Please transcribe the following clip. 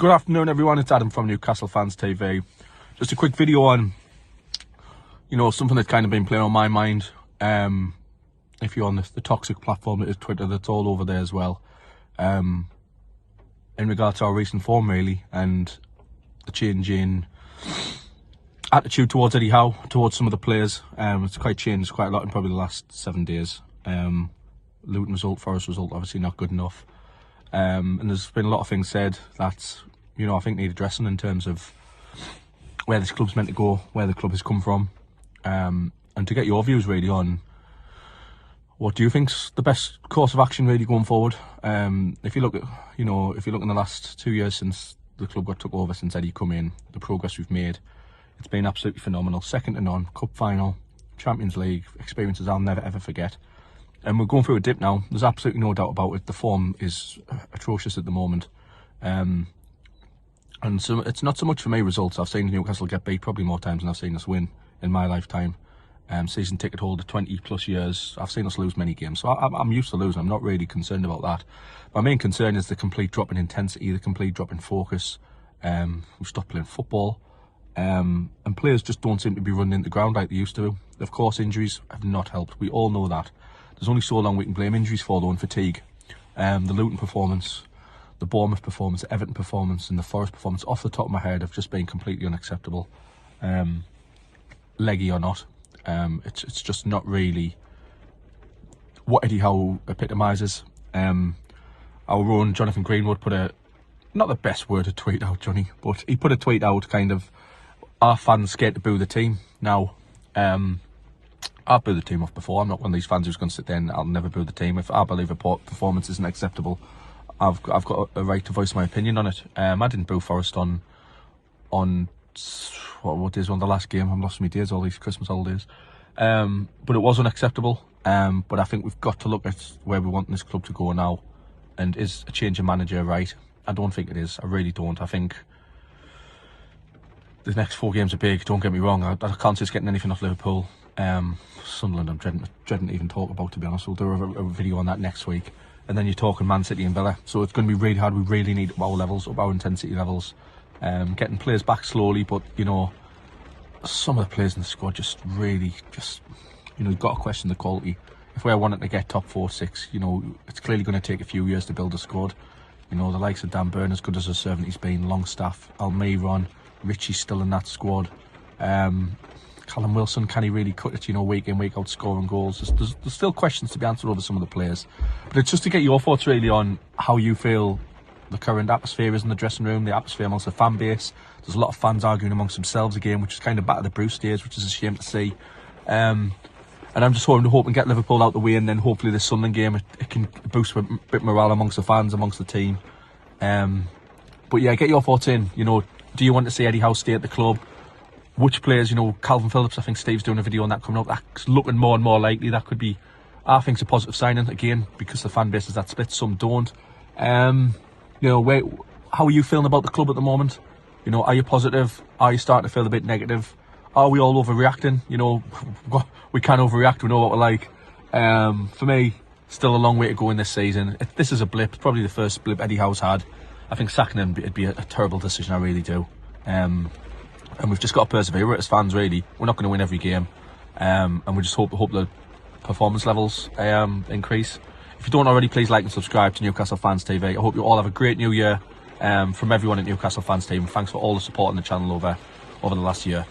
Good afternoon everyone, it's Adam from Newcastle Fans TV. Just a quick video on, something that's kind of been playing on my mind. If you're on the toxic platform that is Twitter, that's all over there as well. In regards to our recent form really, and the change in attitude towards Eddie Howe, towards some of the players. It's quite changed quite a lot in probably the last 7 days. Luton result, Forest result, obviously not good enough. And there's been a lot of things said that, I think need addressing in terms of where this club's meant to go, where the club has come from. And to get your views really on what do you think's the best course of action really going forward. If you look at, if you look in the last 2 years since the club got took over, since Eddie come in, the progress we've made, it's been absolutely phenomenal. Second to none. Cup final, Champions League, experiences I'll never ever forget. And we're going through a dip now. There's absolutely no doubt about it. The form is atrocious at the moment. And so it's not so much for me results. I've seen Newcastle get beat probably more times than I've seen us win in my lifetime. Season ticket holder, 20 plus years. I've seen us lose many games. So I'm used to losing. I'm not really concerned about that. My main concern is the complete drop in intensity, the complete drop in focus. We've stopped playing football. And players just don't seem to be running into the ground like they used to. Of course, injuries have not helped. We all know that. There's only so long we can blame injuries for, though, and fatigue. The Luton performance, the Bournemouth performance, the Everton performance, and the Forest performance, off the top of my head, have just been completely unacceptable. Leggy or not, it's just not really what Eddie Howe epitomises. Our own Jonathan Greenwood put not the best word to tweet out, Johnny, but he put a tweet out kind of, "Are fans scared to boo the team?" Now, I've booed the team off before. I'm not one of these fans who's going to sit there and I'll never boo the team. If I believe a performance isn't acceptable, I've got a right to voice my opinion on it. I didn't boo Forest on what is on the last game. I'm lost my days, all these Christmas holidays. But it was unacceptable. But I think we've got to look at where we want this club to go now. And is a change of manager right? I don't think it is. I really don't. I think the next 4 games are big. Don't get me wrong. I can't see us getting anything off Liverpool. Sunderland, I'm dreading to even talk about, to be honest. We'll do a video on that next week. And then you're talking Man City and Villa. So it's going to be really hard. We really need up our levels, up our intensity levels. Getting players back slowly, but, some of the players in the squad just really, you've got to question the quality. If we're wanting to get top 4, 6, it's clearly going to take a few years to build a squad. The likes of Dan Burn, as good as a servant he's been, Longstaff, Almiron, Richie's still in that squad. Callum Wilson, can he really cut it, week in, week out, scoring goals? There's still questions to be answered over some of the players. But it's just to get your thoughts really on how you feel the current atmosphere is in the dressing room, the atmosphere amongst the fan base. There's a lot of fans arguing amongst themselves again, which is kind of back at the Bruce days, which is a shame to see. And I'm just hoping to get Liverpool out the way, and then hopefully this Sunderland game, it can boost a bit morale amongst the fans, amongst the team. But yeah, get your thoughts in. Do you want to see Eddie Howe stay at the club? Which players, Calvin Phillips, I think Steve's doing a video on that coming up. That's looking more and more likely. That could be, I think, a positive signing, again, because the fan base is that split, some don't. How are you feeling about the club at the moment? Are you positive? Are you starting to feel a bit negative? Are we all overreacting? We can overreact, we know what we're like. For me, still a long way to go in this season. This is a blip, it's probably the first blip Eddie Howe's had. I think sacking him would be a terrible decision, I really do. And we've just got to persevere as fans, really. We're not going to win every game. And we just hope the performance levels increase. If you don't already, please like and subscribe to Newcastle Fans TV. I hope you all have a great new year from everyone at Newcastle Fans TV. Thanks for all the support on the channel over the last year.